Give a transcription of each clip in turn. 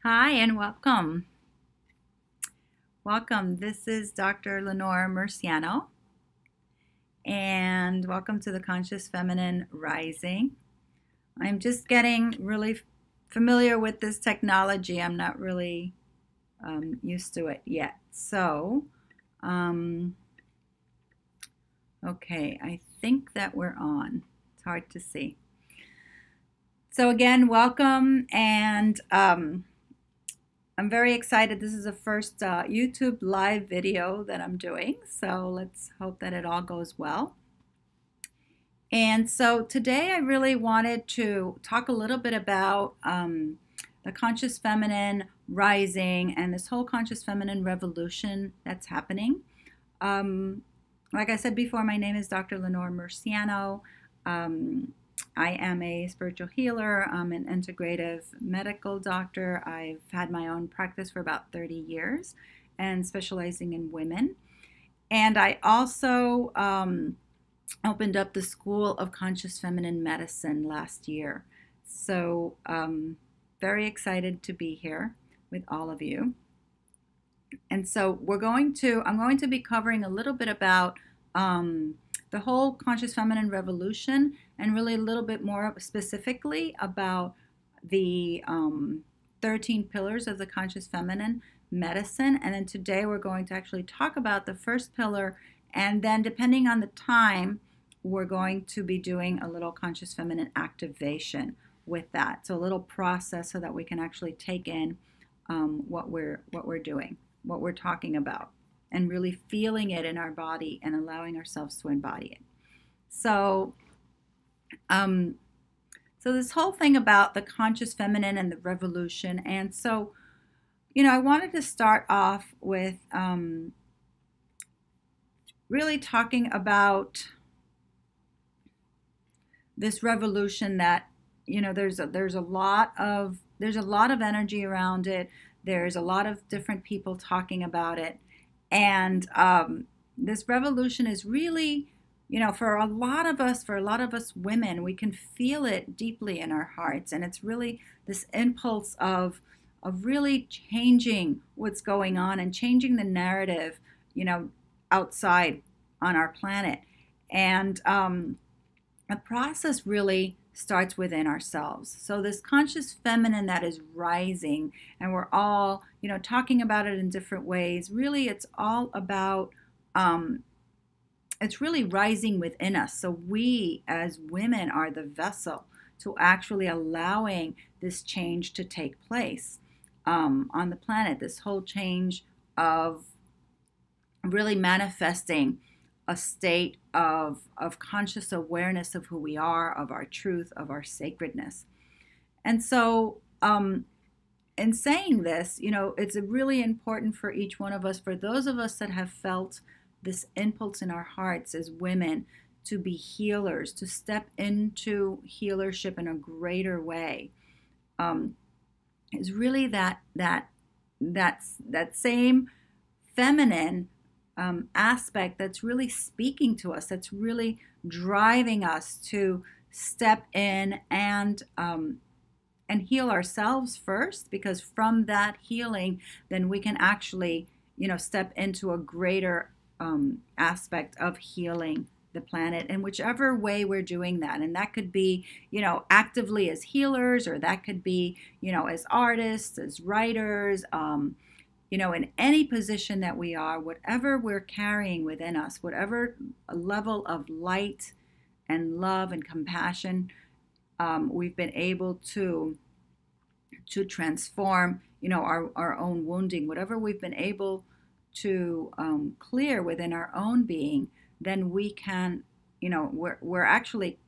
Hi and welcome. Welcome. This is Dr. Lenore Murciano, and welcome to the Conscious Feminine Rising. I'm just getting really familiar with this technology. I'm not really used to it yet. Okay, I think that we're on. It's hard to see. So again, welcome, and I'm very excited. This is the first YouTube live video that I'm doing, so let's hope that it all goes well. And so today I really wanted to talk a little bit about the conscious feminine rising and this whole conscious feminine revolution that's happening. Like I said before, my name is Dr. Lenore Murciano. I am a spiritual healer. I'm an integrative medical doctor. I've had my own practice for about 30 years and specializing in women. And I also opened up the School of Conscious Feminine Medicine last year. So very excited to be here with all of you. And so I'm going to be covering a little bit about the whole conscious feminine revolution, and really a little bit more specifically about the 13 pillars of the conscious feminine medicine. And then today we're going to actually talk about the first pillar, and then depending on the time, we're going to be doing a little conscious feminine activation with that. So a little process so that we can actually take in what we're doing, what we're talking about, and really feeling it in our body and allowing ourselves to embody it. So this whole thing about the conscious feminine and the revolution. And so, I wanted to start off with really talking about this revolution that, there's a lot of energy around it. There's a lot of different people talking about it. And this revolution is really, for a lot of us women, we can feel it deeply in our hearts. And it's really this impulse of really changing what's going on and changing the narrative, outside on our planet. And the process really starts within ourselves. So this conscious feminine that is rising, and we're all, talking about it in different ways. Really, it's all about, it's really rising within us. So we as women are the vessel to actually allowing this change to take place on the planet. This whole change of really manifesting a state of conscious awareness of who we are, of our truth, of our sacredness. And so in saying this, it's really important for each one of us, for those of us that have felt this impulse in our hearts as women to be healers, to step into healership in a greater way, is really that same feminine aspect that's really speaking to us, that's really driving us to step in and heal ourselves first, because from that healing, then we can actually, step into a greater aspect of healing the planet in whichever way we're doing that. And that could be, actively as healers, or that could be, as artists, as writers, in any position that we are, whatever we're carrying within us, whatever level of light and love and compassion we've been able to transform, our own wounding, whatever we've been able to clear within our own being, then we can, we're actually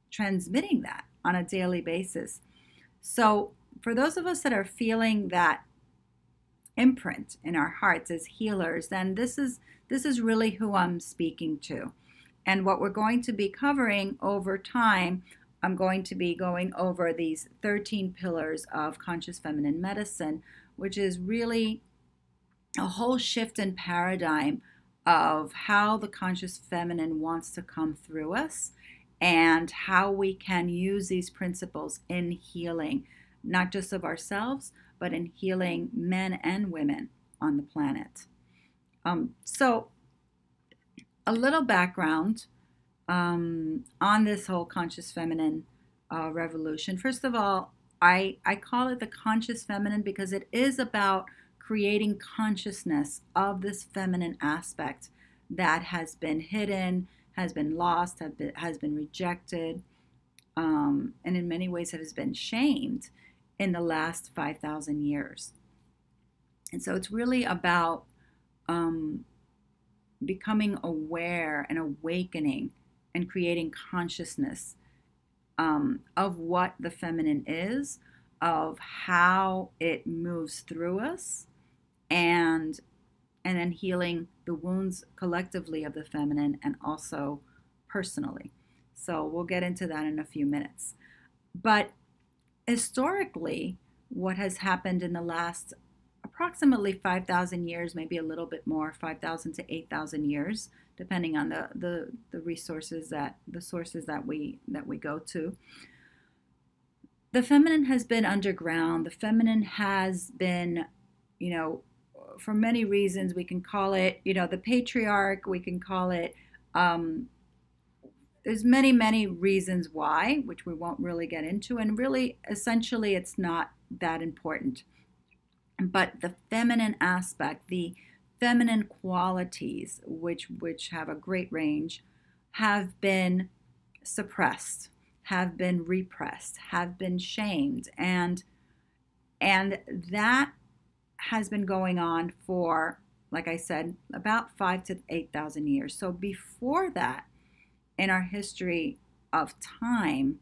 transmitting that on a daily basis. So for those of us that are feeling that imprint in our hearts as healers, then this is really who I'm speaking to. And what we're going to be covering over time, I'm going to be going over these 13 pillars of conscious feminine medicine, which is really a whole shift in paradigm of how the conscious feminine wants to come through us, and how we can use these principles in healing, not just of ourselves, but in healing men and women on the planet. So a little background on this whole conscious feminine revolution. First of all, I call it the conscious feminine because it is about creating consciousness of this feminine aspect that has been hidden, has been lost, has been rejected, and in many ways has been shamed in the last 5,000 years. And so it's really about becoming aware and awakening and creating consciousness of what the feminine is, of how it moves through us, and then healing the wounds collectively of the feminine and also personally. So we'll get into that in a few minutes. But historically, what has happened in the last approximately 5,000 years, maybe a little bit more, 5,000 to 8,000 years, depending on the resources the sources that we go to. The feminine has been underground. The feminine has been, for many reasons. We can call it, the patriarch. We can call it. There's many reasons why, which we won't really get into, and really, essentially, it's not that important. But the feminine aspect, the feminine qualities, which have a great range, have been suppressed, have been repressed, have been shamed, and that has been going on for, like I said, about 5,000 to 8,000 years. So before that, in our history of time,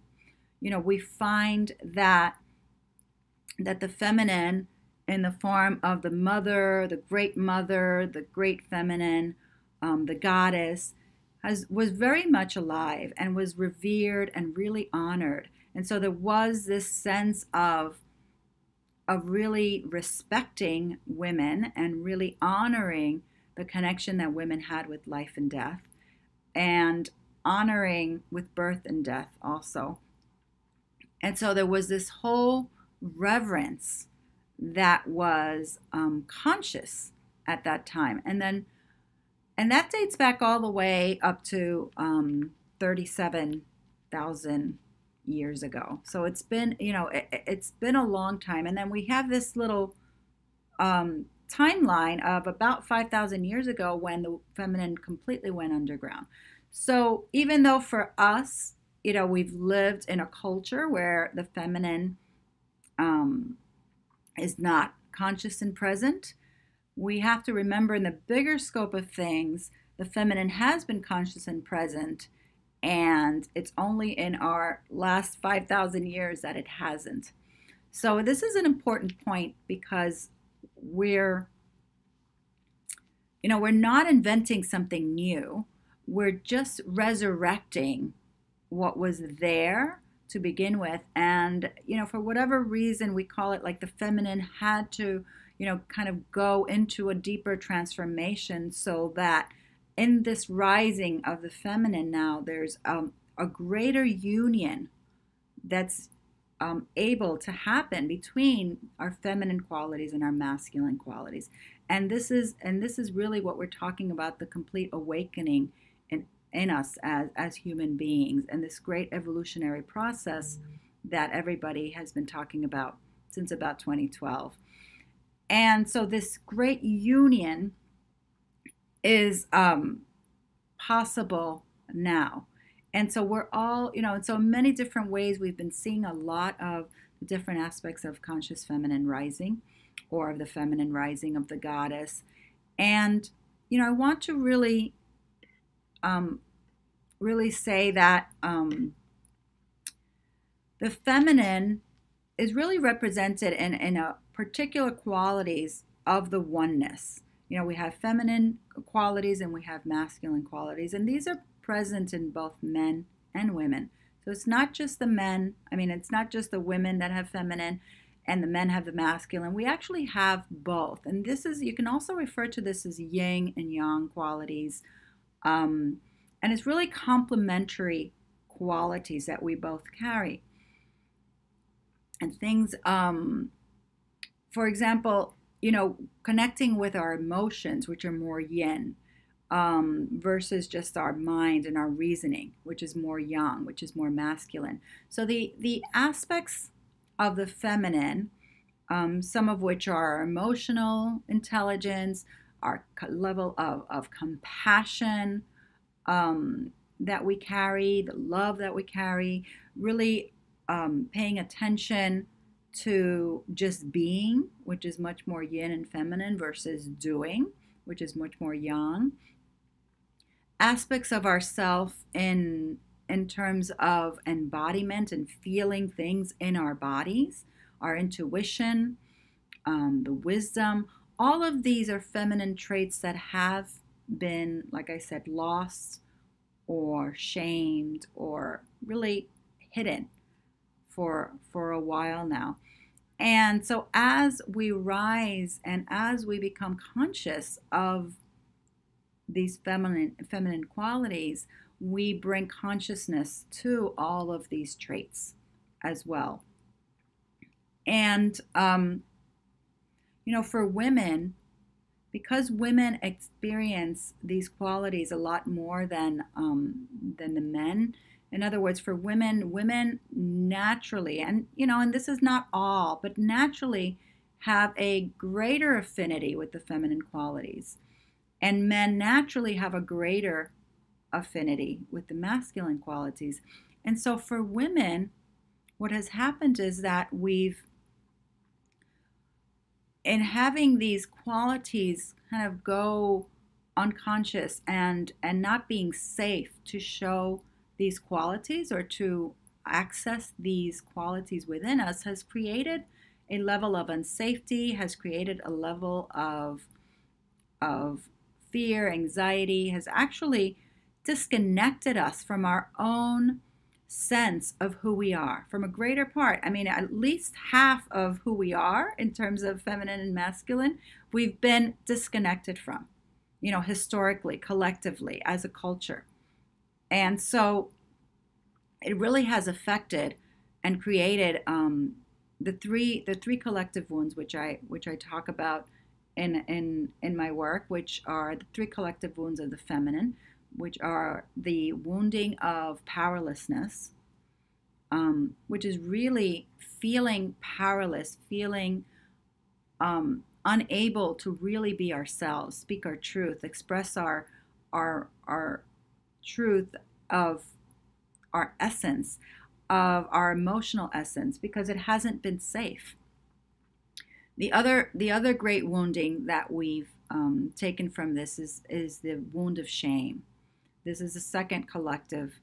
we find that the feminine, in the form of the mother, the great feminine, the goddess, was very much alive and was revered and really honored. And so there was this sense of really respecting women and really honoring the connection that women had with life and death, and honoring with birth and death also. And so there was this whole reverence that was conscious at that time, and that dates back all the way up to 37,000 years ago. So it's been, it's been a long time. And then we have this little timeline of about 5,000 years ago when the feminine completely went underground. So even though for us, we've lived in a culture where the feminine is not conscious and present, we have to remember, in the bigger scope of things, the feminine has been conscious and present, and it's only in our last 5,000 years that it hasn't. So this is an important point because we're not inventing something new. We're just resurrecting what was there to begin with. And, for whatever reason, we call it like the feminine had to, kind of go into a deeper transformation, so that in this rising of the feminine now, there's a greater union that's able to happen between our feminine qualities and our masculine qualities. And this is really what we're talking about, the complete awakening in us as human beings, and this great evolutionary process that everybody has been talking about since about 2012. And so this great union is possible now. And so we're all, in so many different ways, we've been seeing a lot of the different aspects of conscious feminine rising, or of the feminine rising of the goddess. And, I want to really say that the feminine is really represented in a particular qualities of the oneness. We have feminine qualities and we have masculine qualities, and these are present in both men and women. So it's not just the men, it's not just the women that have feminine and the men have the masculine. We actually have both. And you can also refer to this as yin and yang qualities. And it's really complementary qualities that we both carry. And things For example, connecting with our emotions, which are more yin, versus just our mind and our reasoning, which is more yang, which is more masculine. So the aspects of the feminine, some of which are our emotional intelligence, our level of compassion, that we carry, the love that we carry, really paying attention to just being, which is much more yin and feminine, versus doing, which is much more yang. Aspects of ourself in terms of embodiment and feeling things in our bodies, our intuition, the wisdom. All of these are feminine traits that have been, like I said, lost or shamed or really hidden for a while now. And so as we rise and as we become conscious of these feminine qualities, we bring consciousness to all of these traits as well. And for women, because women experience these qualities a lot more than the men. In other words, for women naturally, and this is not all, but naturally have a greater affinity with the feminine qualities. And men naturally have a greater affinity with the masculine qualities. And so for women, what has happened is that in having these qualities kind of go unconscious and not being safe to show these qualities or to access these qualities within us, has created a level of unsafety, has created a level of fear, anxiety, has actually disconnected us from our own sense of who we are, from a greater part. I mean, at least half of who we are in terms of feminine and masculine, we've been disconnected from, historically, collectively, as a culture. And so it really has affected and created the three collective wounds, which I talk about in my work, which are the three collective wounds of the feminine, which are the wounding of powerlessness, which is really feeling powerless, feeling unable to really be ourselves, speak our truth, express our truth of our essence, of our emotional essence, because it hasn't been safe. The other great wounding that we've taken from this is the wound of shame. This is the second collective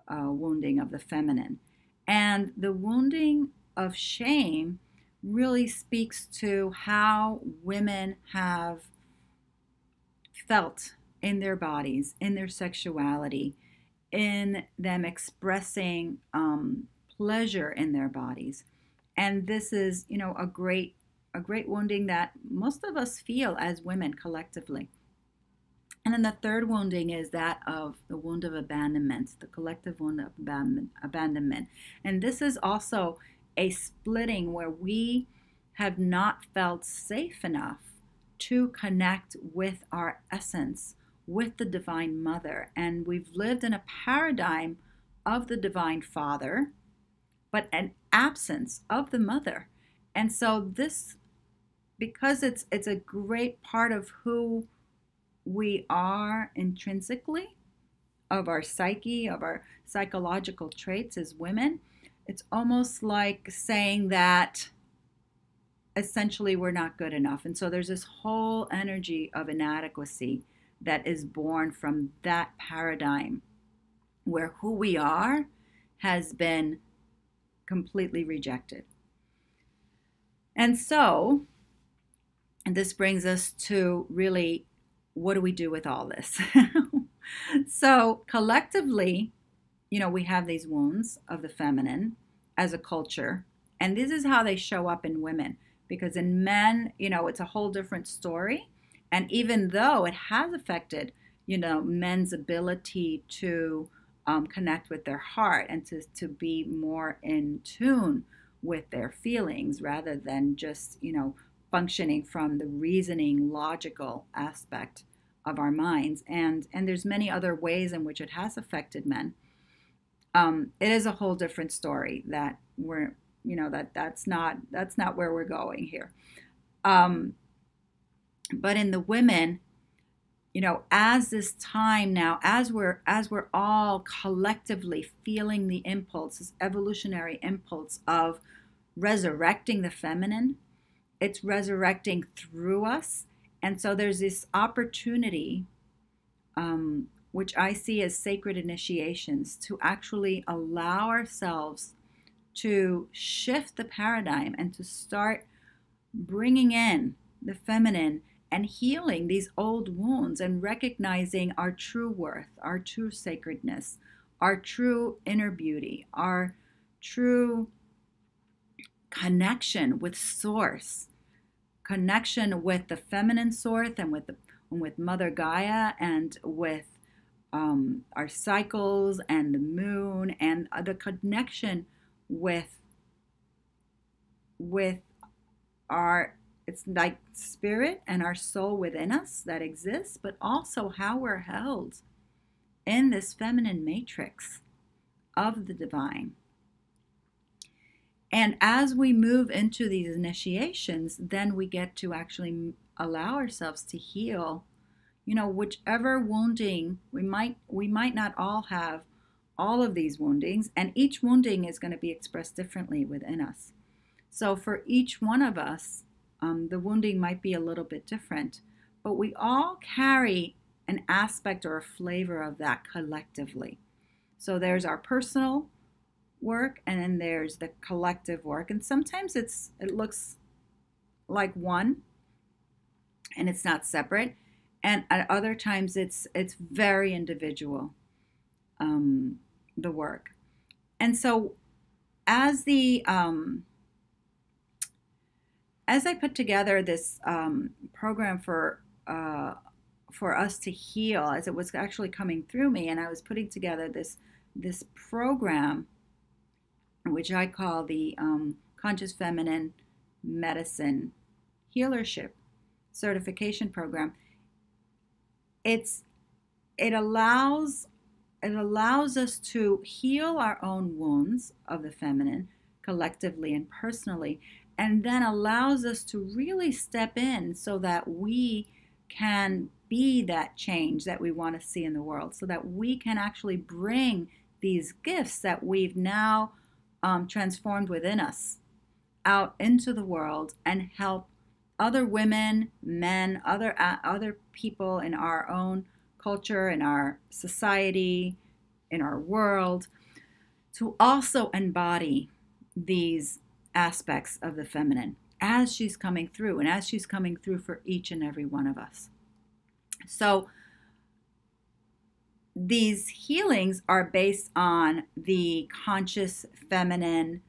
wounding of the feminine. And the wounding of shame really speaks to how women have felt in their bodies, in their sexuality, in them expressing pleasure in their bodies. And this is, a great wounding that most of us feel as women collectively. And then the third wounding is that of the wound of abandonment, the collective wound of abandonment. And this is also a splitting where we have not felt safe enough to connect with our essence, with the Divine Mother. And we've lived in a paradigm of the Divine Father, but an absence of the Mother. And so this, because it's a great part of who we are intrinsically, of our psyche, of our psychological traits as women, it's almost like saying that essentially we're not good enough. And so there's this whole energy of inadequacy that is born from that paradigm where who we are has been completely rejected. And so, and this brings us to really, what do we do with all this? So collectively, we have these wounds of the feminine as a culture, and this is how they show up in women, because in men, it's a whole different story. And even though it has affected, men's ability to connect with their heart and to be more in tune with their feelings rather than just, functioning from the reasoning, logical aspect of our minds. And there's many other ways in which it has affected men. It is a whole different story that we're, that's not where we're going here. But in the women, as this time now, as we're all collectively feeling the impulse, this evolutionary impulse of resurrecting the feminine, it's resurrecting through us. And so there's this opportunity, which I see as sacred initiations, to actually allow ourselves to shift the paradigm and to start bringing in the feminine and healing these old wounds and recognizing our true worth, our true sacredness, our true inner beauty, our true connection with source, connection with the feminine source and with Mother Gaia and with our cycles and the moon, and the connection with our, it's like spirit and our soul within us that exists, but also how we're held in this feminine matrix of the divine. And as we move into these initiations, then we get to actually allow ourselves to heal, whichever wounding we might not all have all of these woundings, and each wounding is going to be expressed differently within us. So for each one of us, the wounding might be a little bit different, but we all carry an aspect or a flavor of that collectively. So there's our personal work, and then there's the collective work. And sometimes it looks like one, and it's not separate. And at other times it's very individual, the work. And so as I put together this program for us to heal, as it was actually coming through me, and I was putting together this program, which I call the Conscious Feminine Medicine Healership Certification Program. It allows us to heal our own wounds of the feminine collectively and personally, and then allows us to really step in so that we can be that change that we want to see in the world, so that we can actually bring these gifts that we've now transformed within us out into the world and help other women, men, other people in our own culture, in our society, in our world, to also embody these aspects of the feminine as she's coming through, and as she's coming through for each and every one of us. So these healings are based on the conscious feminine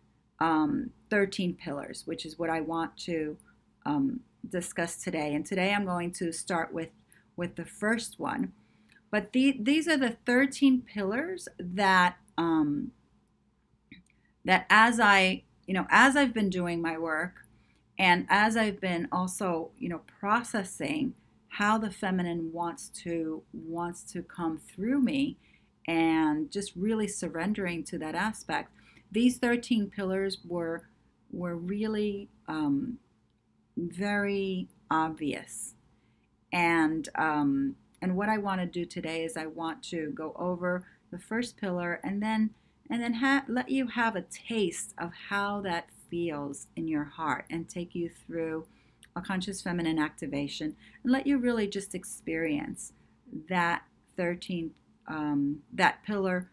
13 pillars, which is what I want to discuss today. And today I'm going to start with the first one. But these are the 13 pillars that as I've been doing my work, and as I've been also, processing how the feminine wants to come through me, and just really surrendering to that aspect, these 13 pillars were really very obvious. And what I want to do today is I want to go over the first pillar, and then let you have a taste of how that feels in your heart, and take you through a conscious feminine activation, and let you really just experience that 13th that pillar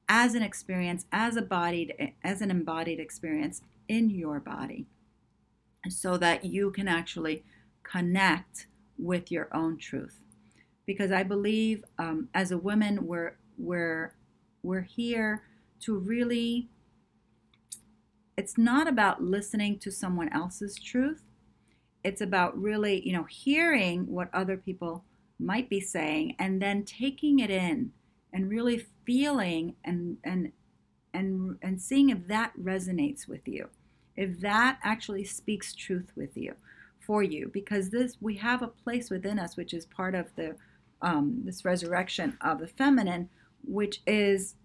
as an experience, as an embodied experience in your body, so that you can actually connect with your own truth. Because I believe as a woman, we're here to really, it's not about listening to someone else's truth. It's about really, hearing what other people might be saying, and then taking it in and really feeling and and seeing if that resonates with you, if that actually speaks truth with you, for you, because we have a place within us which is part of the this resurrection of the feminine, which is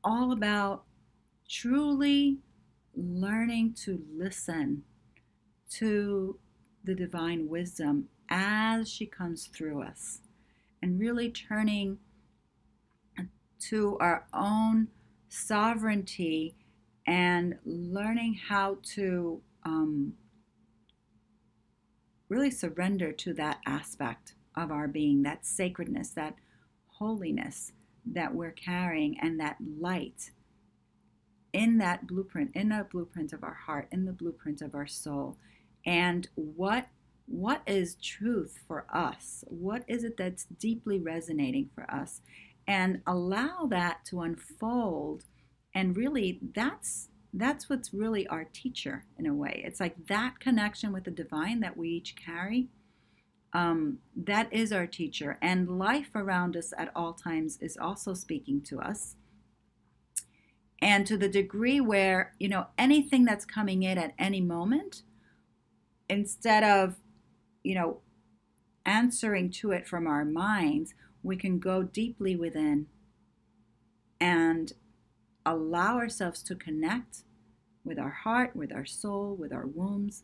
all about truly learning to listen to the divine wisdom as she comes through us, and really turning to our own sovereignty and learning how to really surrender to that aspect of our being, that sacredness, that holiness that we're carrying, and that light in that blueprint, in the blueprint of our heart, in the blueprint of our soul. And what is truth for us? What is it that's deeply resonating for us? And allow that to unfold. And really, that's what's really our teacher in a way. It's like that connection with the divine that we each carry. That is our teacher. And life around us at all times is also speaking to us. And to the degree where, anything that's coming in at any moment, instead of, answering to it from our minds, we can go deeply within and allow ourselves to connect with our heart, with our soul, with our wombs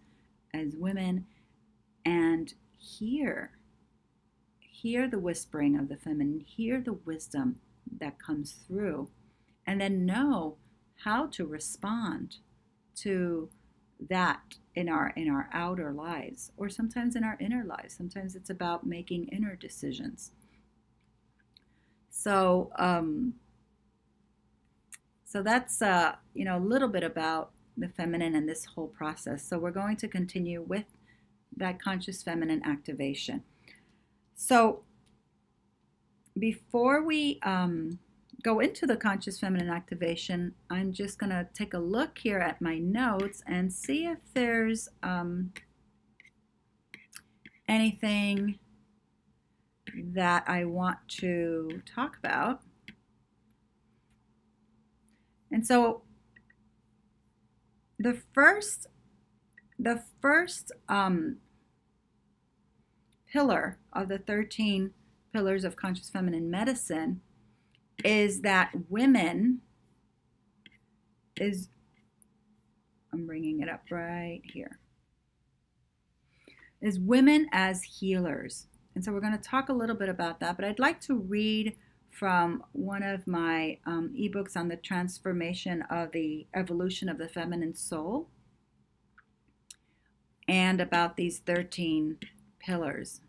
as women, and hear the whispering of the feminine, hear the wisdom that comes through, and then know how to respond to that in our outer lives, or sometimes in our inner lives. Sometimes it's about making inner decisions. So that's a little bit about the feminine and this whole process. So we're going to continue with that conscious feminine activation. So before we go into the conscious feminine activation, I'm just going to take a look here at my notes and see if there's anything that I want to talk about. And so the first pillar of the 13 pillars of conscious feminine medicine is that women I'm bringing it up right here, is women as healers. And so we're going to talk a little bit about that, but I'd like to read from one of my ebooks on the transformation of the evolution of the feminine soul, and about these 13 pillars.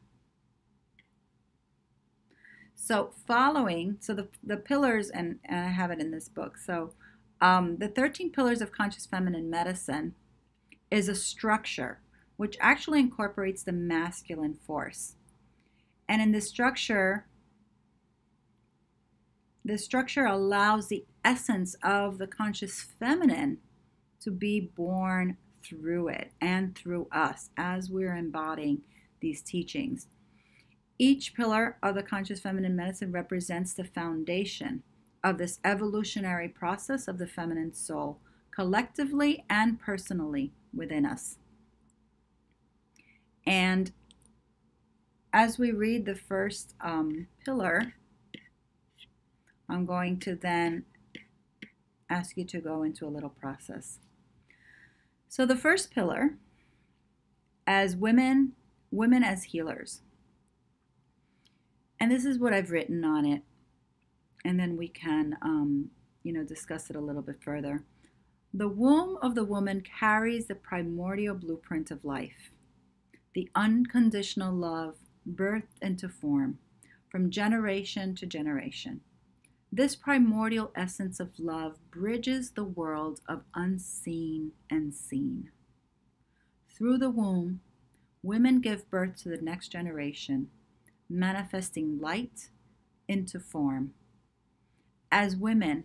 So the pillars, and I have it in this book. So the 13 pillars of conscious feminine medicine is a structure which actually incorporates the masculine force. And in this structure allows the essence of the conscious feminine to be born through it and through us as we're embodying these teachings. Each pillar of the conscious feminine medicine represents the foundation of this evolutionary process of the feminine soul, collectively and personally within us. And as we read the first pillar, I'm going to then ask you to go into a little process. So the first pillar, as women as healers. And this is what I've written on it. And then we can, discuss it a little bit further. The womb of the woman carries the primordial blueprint of life, the unconditional love birthed into form from generation to generation. This primordial essence of love bridges the world of unseen and seen. Through the womb, women give birth to the next generation, manifesting light into form. As women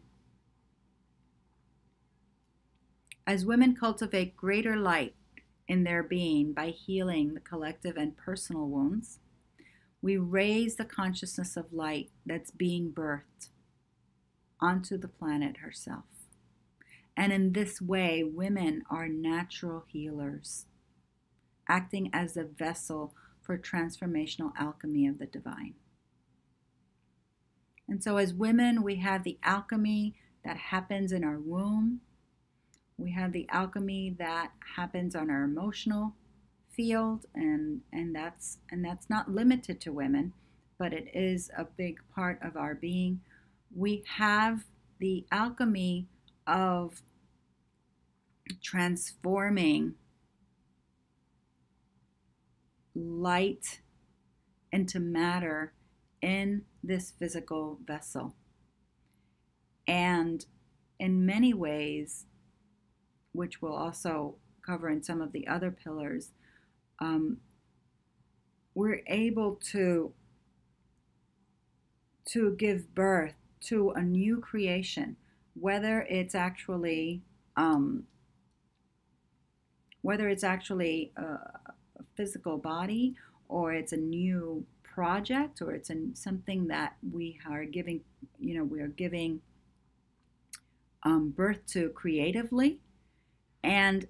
cultivate greater light in their being by healing the collective and personal wounds, we raise the consciousness of light that's being birthed onto the planet herself. And in this way, women are natural healers, acting as a vessel for transformational alchemy of the divine. And so as women, we have the alchemy that happens in our womb. We have the alchemy that happens on our emotional field, and that's not limited to women, but it is a big part of our being. We have the alchemy of transforming light into matter in this physical vessel. And in many ways, which we'll also cover in some of the other pillars, we're able to give birth to a new creation, whether it's actually a physical body, or it's a new project, or it's something that we are giving birth to creatively. And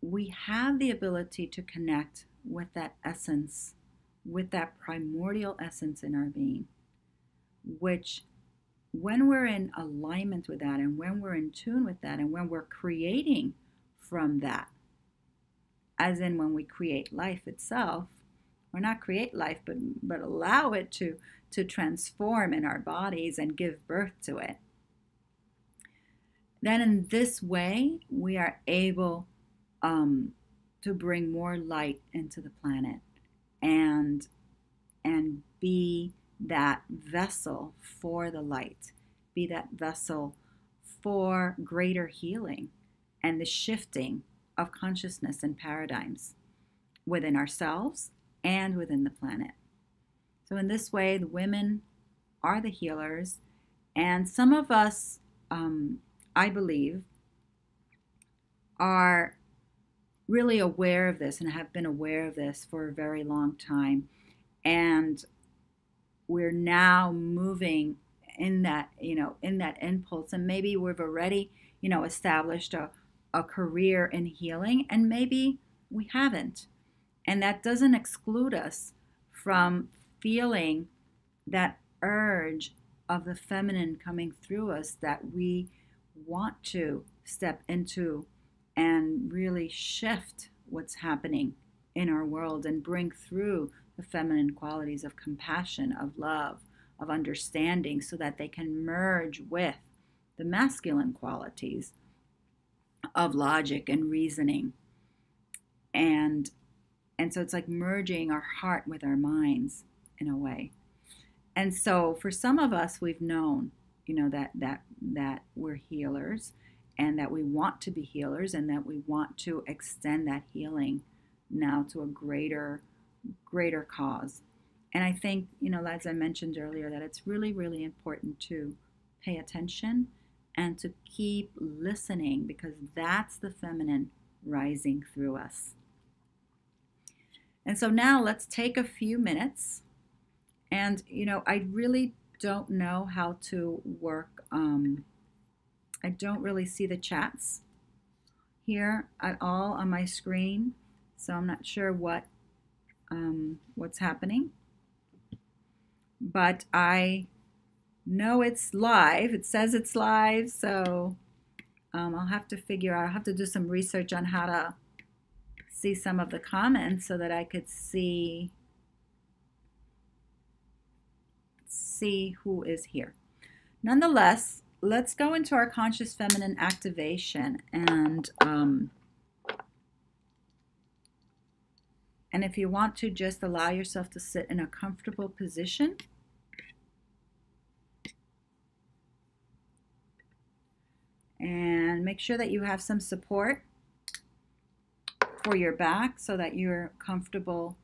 we have the ability to connect with that essence, with that primordial essence in our being, which, when we're in alignment with that, and when we're in tune with that, and when we're creating from that, as in when we create life itself, or not create life, but allow it to transform in our bodies and give birth to it, then in this way we are able to bring more light into the planet, and be that vessel for the light, be that vessel for greater healing and the shifting of consciousness and paradigms within ourselves and within the planet. So in this way, the women are the healers, and some of us, I believe, are really aware of this and have been aware of this for a very long time. And we're now moving in that impulse. And maybe we've already, established a career in healing, and maybe we haven't. And that doesn't exclude us from feeling that urge of the feminine coming through us that we want to step into and really shift what's happening in our world and bring through the feminine qualities of compassion, of love, of understanding, so that they can merge with the masculine qualities of logic and reasoning. And so it's like merging our heart with our minds in a way. And so for some of us, we've known, that we're healers, and that we want to be healers, and that we want to extend that healing now to a greater cause. And I think, as I mentioned earlier, that it's really, really important to pay attention and to keep listening, because that's the feminine rising through us. And so now let's take a few minutes. And, I really don't know how to work. I don't really see the chats here at all on my screen, so I'm not sure what's happening. But I know it's live. It says it's live, so I'll have to figure out. I'll have to do some research on how to see some of the comments so that I could see who is here. Nonetheless, let's go into our conscious feminine activation, and if you want to, just allow yourself to sit in a comfortable position. And make sure that you have some support for your back so that you're comfortable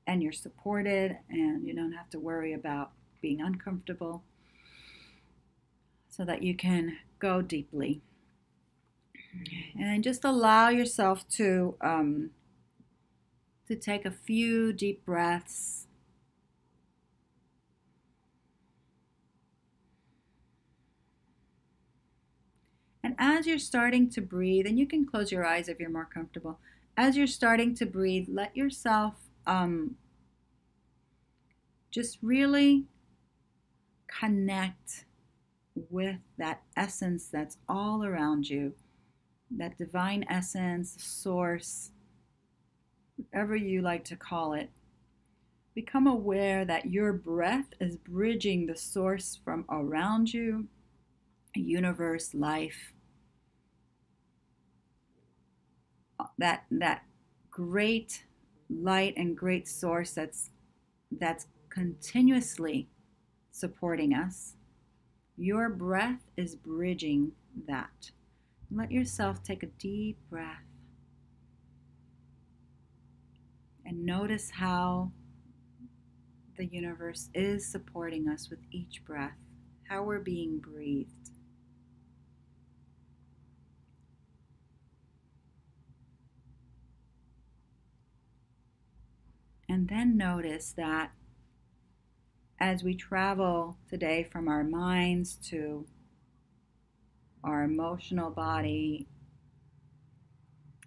and you're supported, and you don't have to worry about being uncomfortable, so that you can go deeply. And just allow yourself to take a few deep breaths. And as you're starting to breathe, and you can close your eyes if you're more comfortable, as you're starting to breathe, let yourself just really connect with that essence that's all around you, that divine essence, source, whatever you like to call it. Become aware that your breath is bridging the source from around you, universe, life, that great light and great source that's continuously supporting us. Your breath is bridging that. Let yourself take a deep breath and notice how the universe is supporting us with each breath, how we're being breathed. And then notice that as we travel today from our minds to our emotional body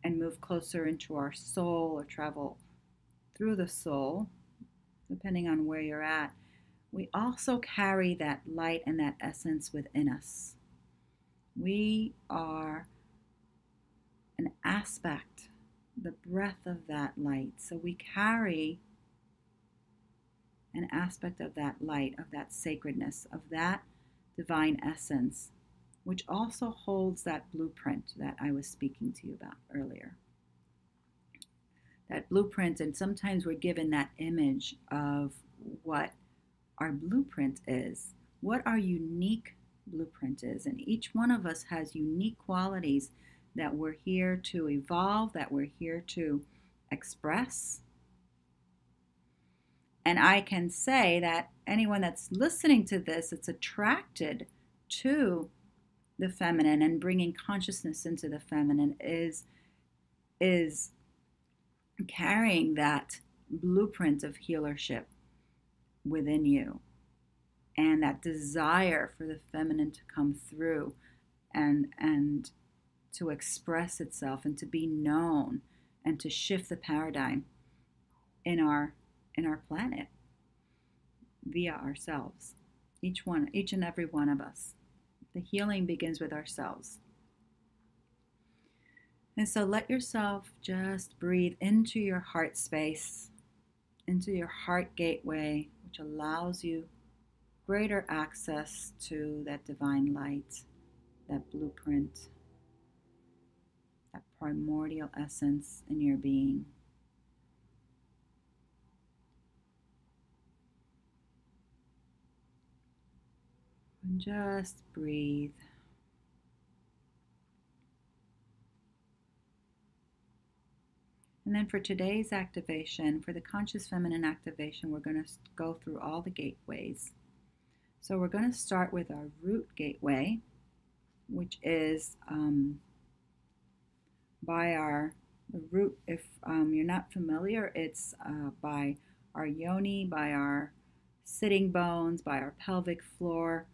and move closer into our soul, or travel through the soul, depending on where you're at, we also carry that light and that essence within us. We are an aspect, the breath of that light. So we carry an aspect of that light, of that sacredness, of that divine essence, which also holds that blueprint that I was speaking to you about earlier. That blueprint, and sometimes we're given that image of what our blueprint is, what our unique blueprint is. And each one of us has unique qualities that we're here to evolve, that we're here to express. And I can say that anyone that's listening to this, that's attracted to the feminine and bringing consciousness into the feminine, is carrying that blueprint of healership within you, and that desire for the feminine to come through and to express itself and to be known and to shift the paradigm in our planet via ourselves, each and every one of us. The healing begins with ourselves. And so let yourself just breathe into your heart space, into your heart gateway, which allows you greater access to that divine light, that blueprint, that primordial essence in your being. And just breathe. And then for today's activation, for the conscious feminine activation, we're going to go through all the gateways. So we're going to start with our root gateway, which is by the root. If you're not familiar, it's by our yoni, by our sitting bones, by our pelvic floor.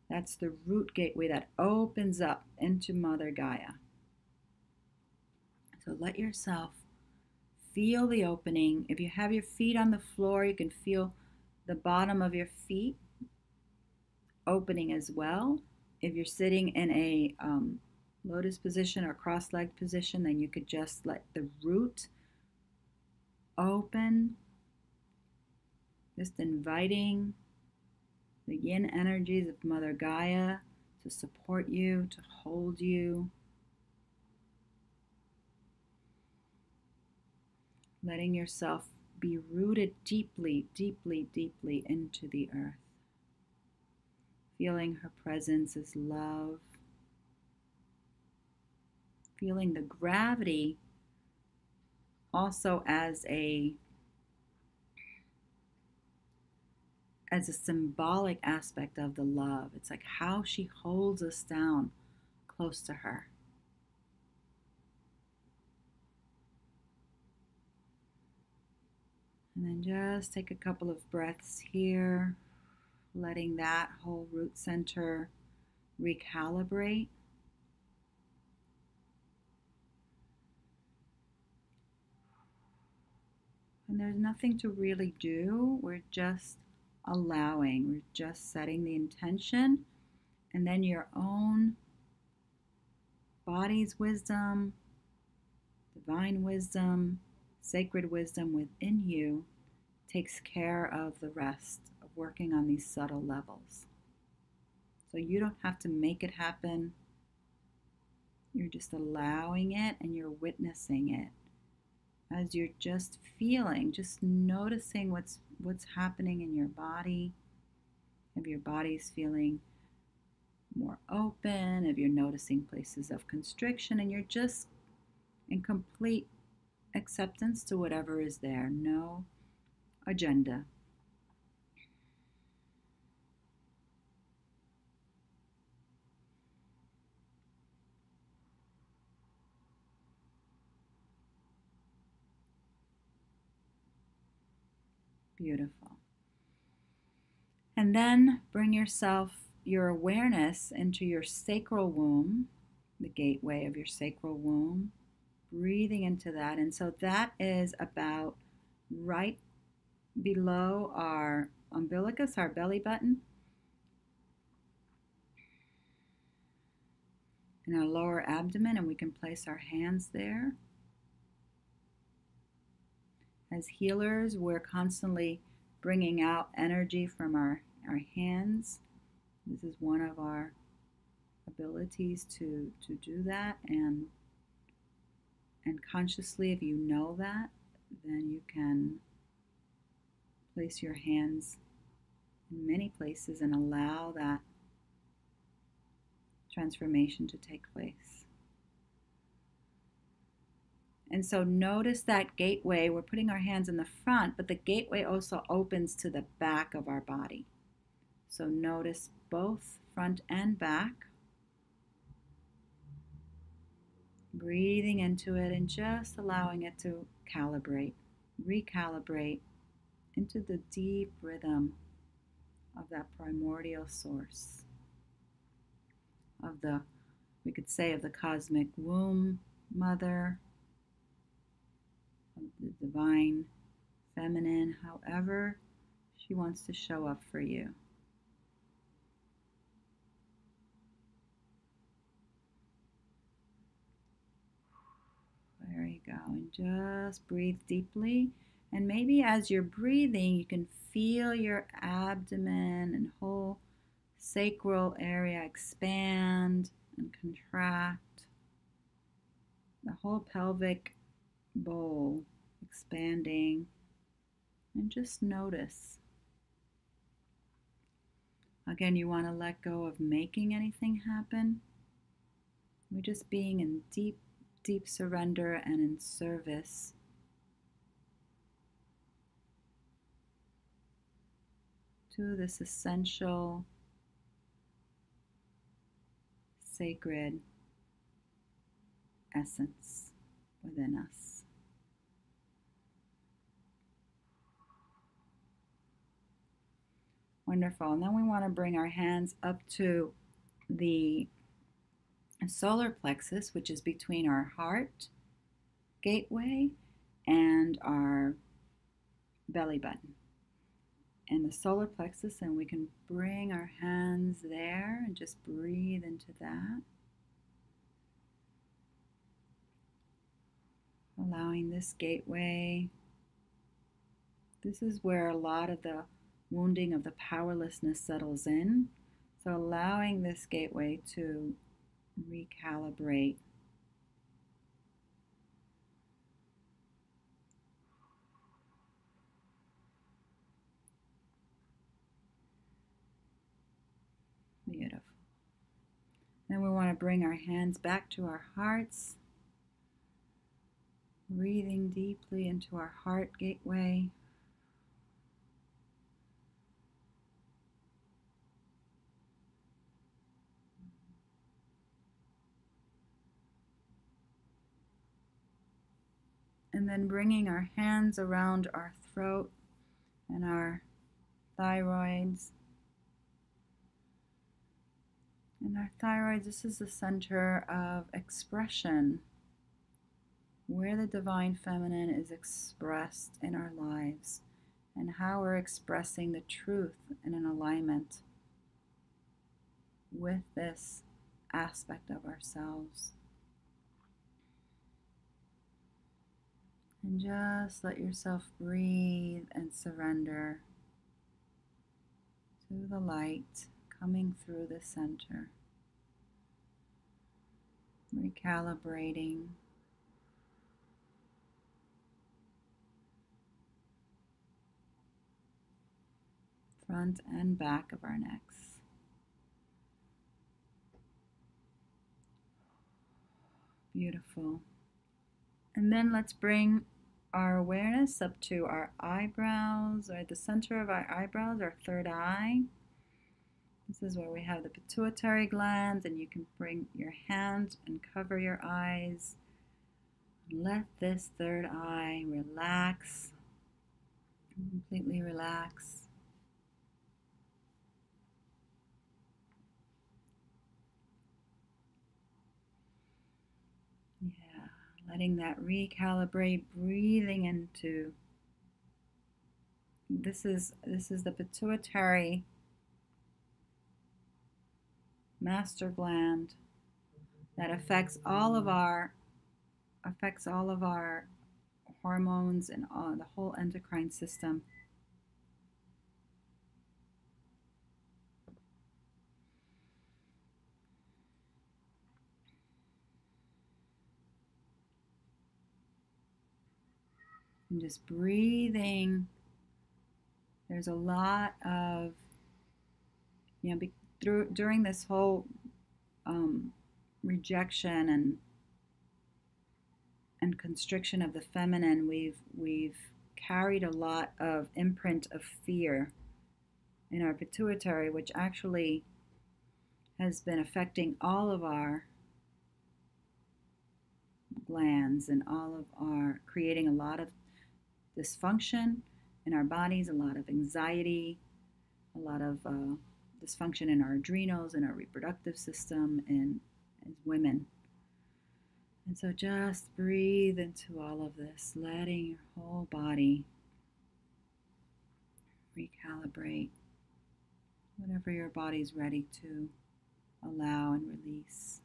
That's the root gateway that opens up into Mother Gaia. So let yourself feel the opening. If you have your feet on the floor, you can feel the bottom of your feet opening as well. If you're sitting in a lotus position or cross-legged position, then you could just let the root open, just inviting the yin energies of Mother Gaia to support you, to hold you. Letting yourself be rooted deeply, deeply, deeply into the earth. Feeling her presence as love. Feeling the gravity also as a symbolic aspect of the love. It's like how she holds us down close to her. And then just take a couple of breaths here, letting that whole root center recalibrate. And there's nothing to really do. We're just allowing, we're just setting the intention, and then your own body's wisdom, divine wisdom, sacred wisdom within you takes care of the rest of working on these subtle levels. So you don't have to make it happen. You're just allowing it and you're witnessing it as you're just feeling, just noticing what's happening in your body. If your body's feeling more open, if you're noticing places of constriction, and you're just in complete acceptance to whatever is there, no agenda. Beautiful. And then bring your awareness into your sacral womb, the gateway of your sacral womb, breathing into that. And so that is about right below our umbilicus, our belly button, and our lower abdomen, and we can place our hands there. As healers, we're constantly bringing out energy from our hands. This is one of our abilities to do that, and consciously, if you know that, then you can place your hands in many places and allow that transformation to take place. And so notice that gateway. We're putting our hands in the front, but the gateway also opens to the back of our body. So notice both front and back. Breathing into it and just allowing it to recalibrate into the deep rhythm of that primordial source, we could say, of the cosmic womb mother, of the divine feminine, however she wants to show up for you. There you go. And just breathe deeply. And maybe as you're breathing, you can feel your abdomen and whole sacral area expand and contract. The whole pelvic bowl expanding. And just notice. Again, you want to let go of making anything happen. We're just being in deep, deep surrender and in service to this essential, sacred essence within us. Wonderful. And then we want to bring our hands up to the solar plexus, which is between our heart gateway and our belly button. And the solar plexus, and we can bring our hands there and just breathe into that. Allowing this gateway. This is where a lot of the wounding of the powerlessness settles in. So allowing this gateway to recalibrate. Beautiful. Then we want to bring our hands back to our hearts. Breathing deeply into our heart gateway. And then bringing our hands around our throat and our thyroids. And our thyroids, this is the center of expression. where the divine feminine is expressed in our lives and how we're expressing the truth in an alignment with this aspect of ourselves. And just let yourself breathe and surrender to the light coming through the center, recalibrating. Front and back of our necks. Beautiful. And then let's bring our awareness up to our eyebrows, or at the center of our eyebrows, our third eye. This is where we have the pituitary gland, and you can bring your hand and cover your eyes. Let this third eye relax, completely relax. Yeah, letting that recalibrate, breathing into. This is the pituitary master gland that affects all of our hormones and the whole endocrine system. And just breathing. There's a lot of, during this whole rejection and constriction of the feminine, we've carried a lot of imprint of fear in our pituitary, which actually has been affecting all of our glands and creating a lot of dysfunction in our bodies, a lot of anxiety, a lot of dysfunction in our adrenals and our reproductive system and as women. And so just breathe into all of this, letting your whole body recalibrate whatever your body's ready to allow and release.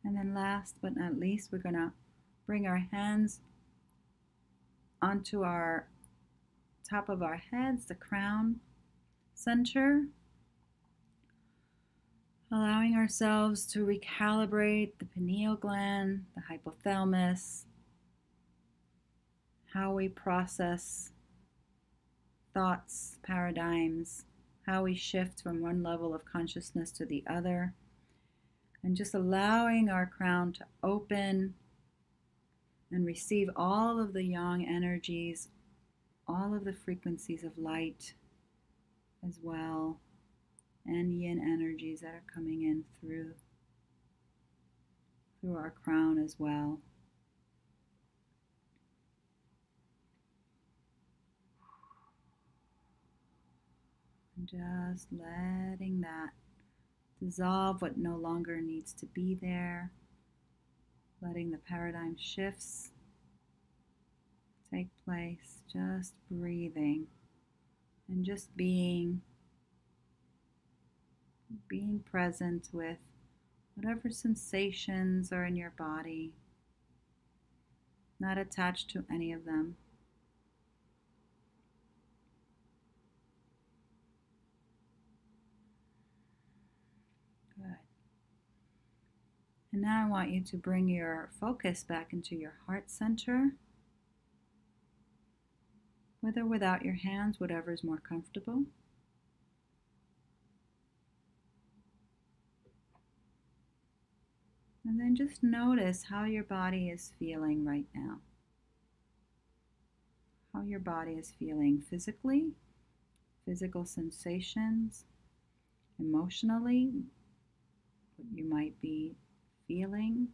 And then last but not least, we're going to bring our hands onto our top of our heads, the crown center, allowing ourselves to recalibrate the pineal gland, the hypothalamus, how we process thoughts, paradigms, how we shift from one level of consciousness to the other, and just allowing our crown to open and receive all of the yang energies, all of the frequencies of light as well, and yin energies that are coming in through our crown as well. And just letting that dissolve what no longer needs to be there, letting the paradigm shifts take place, just breathing and just being present with whatever sensations are in your body, not attached to any of them. Good. And now I want you to bring your focus back into your heart center, with or without your hands, whatever is more comfortable. And then just notice how your body is feeling right now. How your body is feeling physically, physical sensations, emotionally, what you might be feeling,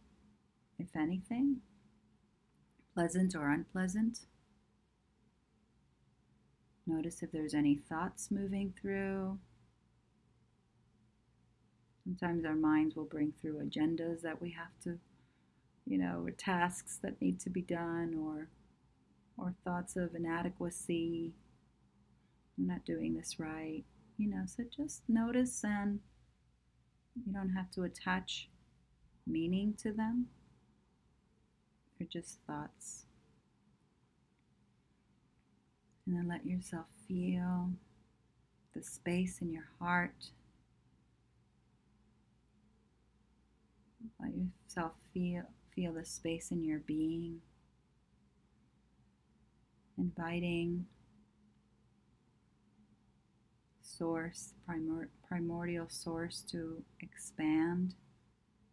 if anything, pleasant or unpleasant. Notice if there's any thoughts moving through. Sometimes our minds will bring through agendas that we have to, or tasks that need to be done, or thoughts of inadequacy. I'm not doing this right. So just notice, and you don't have to attach meaning to them. They're just thoughts. And then let yourself feel the space in your heart. Let yourself feel the space in your being, inviting source, primordial source, to expand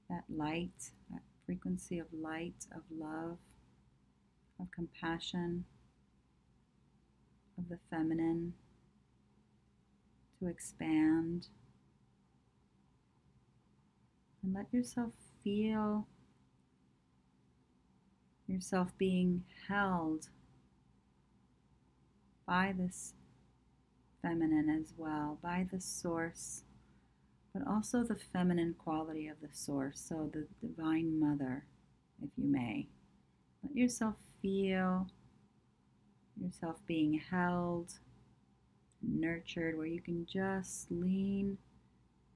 that light, that frequency of light, of love, of compassion, of the feminine, to expand. And let yourself feel yourself being held by this feminine as well, by the source, but also the feminine quality of the source, so the Divine Mother, if you may. Let yourself feel yourself being held, nurtured, where you can just lean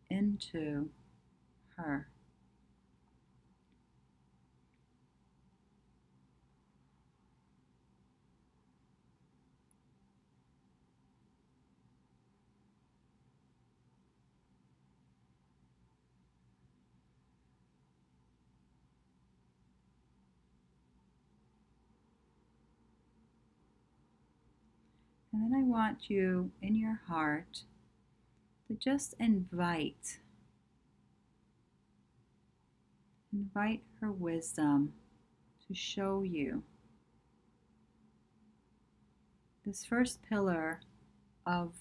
into her. And then I want you in your heart to just invite her wisdom to show you this first pillar of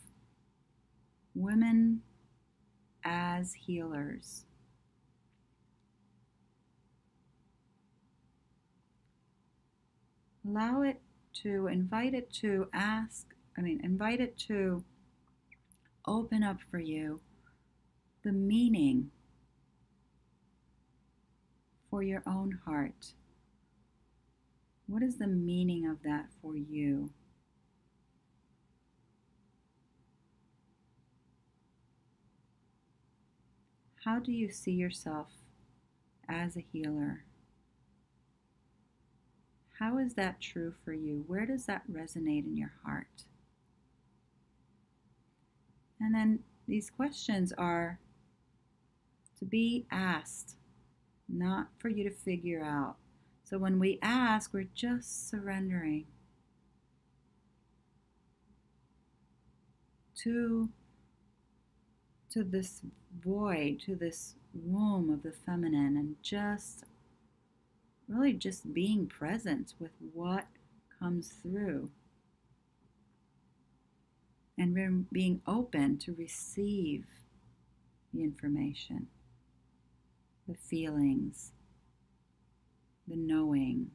women as healers. Invite it to open up for you the meaning for your own heart. What is the meaning of that for you? How do you see yourself as a healer? How is that true for you? Where does that resonate in your heart? And then these questions are to be asked, not for you to figure out. So when we ask, we're just surrendering to this void, to this womb of the feminine, and just really just being present with what comes through, and being open to receive the information, the feelings, the knowing.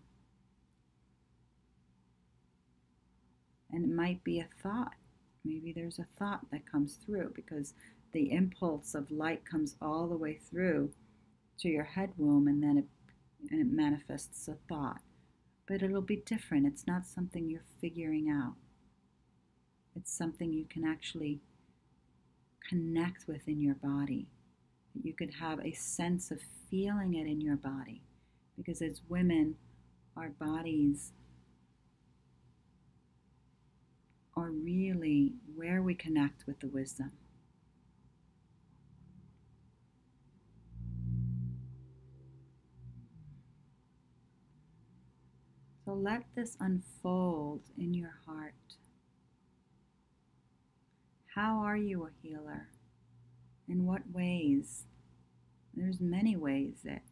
And it might be a thought. Maybe there's a thought that comes through because the impulse of light comes all the way through to your head womb, and then it manifests a thought. But it'll be different. It's not something you're figuring out. It's something you can actually connect with in your body. You could have a sense of feeling it in your body. Because as women, our bodies are really where we connect with the wisdom. So let this unfold in your heart. How are you a healer? In what ways? There's many ways that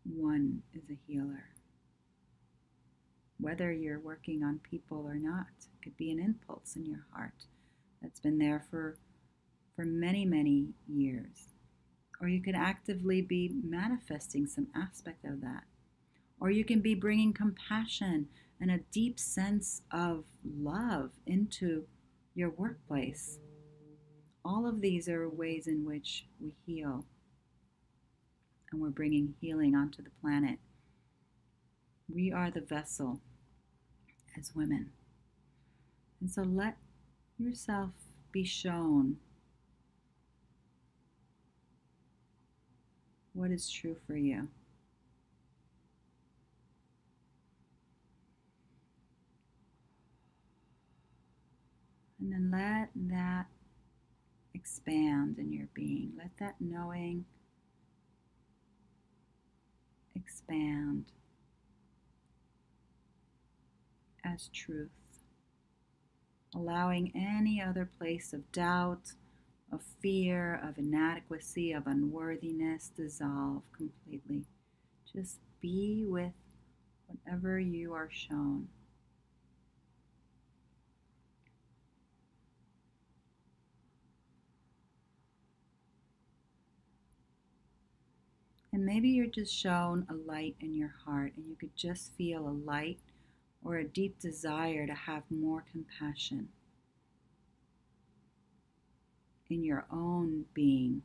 one is a healer. Whether you're working on people or not, it could be an impulse in your heart that's been there for many, many years. Or you could actively be manifesting some aspect of that. Or you can be bringing compassion and a deep sense of love into your workplace. All of these are ways in which we heal, and we're bringing healing onto the planet. We are the vessel as women. And so let yourself be shown what is true for you. And then let that expand in your being. Let that knowing expand as truth, allowing any other place of doubt, of fear, of inadequacy, of unworthiness dissolve completely. Just be with whatever you are shown. And maybe you're just shown a light in your heart, and you could just feel a light or a deep desire to have more compassion in your own being,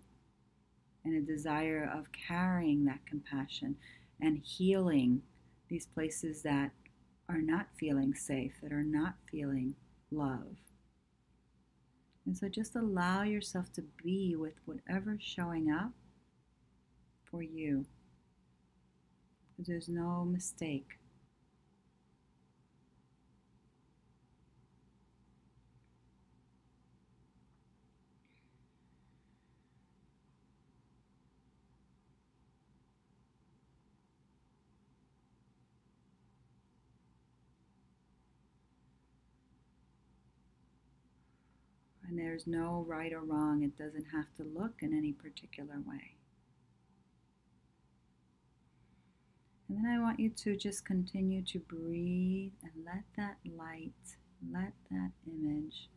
and a desire of carrying that compassion and healing these places that are not feeling safe, that are not feeling love. And so just allow yourself to be with whatever's showing up for you. There's no mistake. And there's no right or wrong. It doesn't have to look in any particular way. And then I want you to just continue to breathe and let that light, let that image,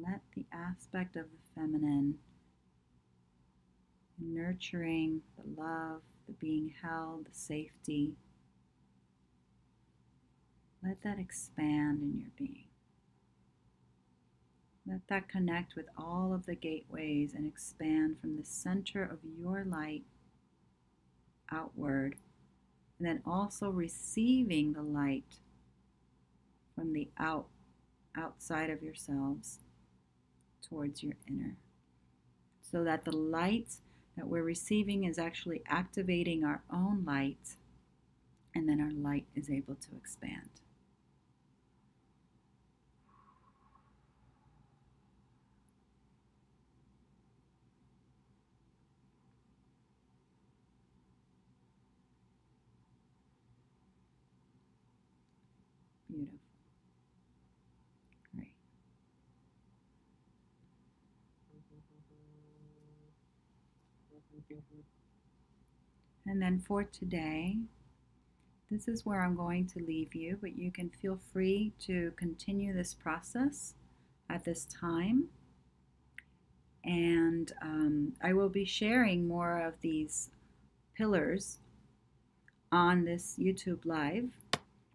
let the aspect of the feminine, nurturing, the love, the being held, the safety, let that expand in your being. Let that connect with all of the gateways and expand from the center of your light outward, and then also receiving the light from the outside of yourselves towards your inner, so that the light that we're receiving is actually activating our own light, and then our light is able to expand. Beautiful. Great. And then for today, this is where I'm going to leave you, but you can feel free to continue this process at this time. And I will be sharing more of these pillars on this YouTube Live.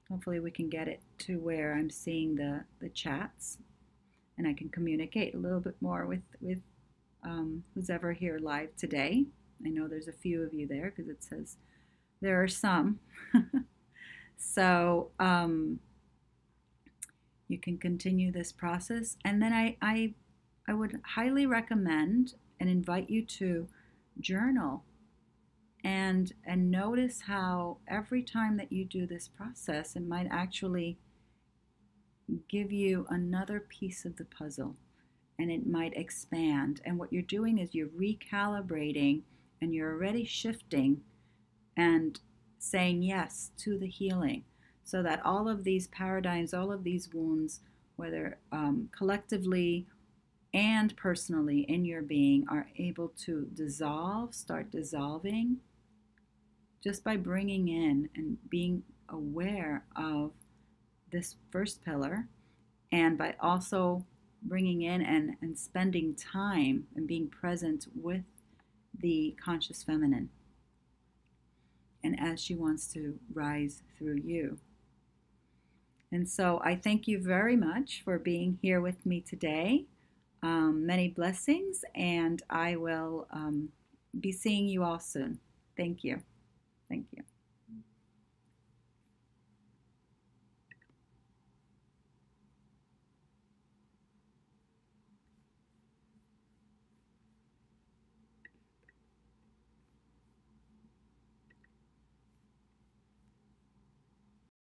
Hopefully we can get it to where I'm seeing the chats, and I can communicate a little bit more with who's ever here live today. I know there's a few of you there because it says there are some. So you can continue this process. And then I would highly recommend and invite you to journal and notice how every time that you do this process, it might actually give you another piece of the puzzle, and it might expand. And what you're doing is you're recalibrating, and you're already shifting and saying yes to the healing, so that all of these paradigms, all of these wounds, whether collectively and personally in your being, are able to dissolve, start dissolving, just by bringing in and being aware of this first pillar, and by also bringing in and spending time and being present with the conscious feminine, and as she wants to rise through you. And so I thank you very much for being here with me today. Many blessings, and I will be seeing you all soon. Thank you. Thank you.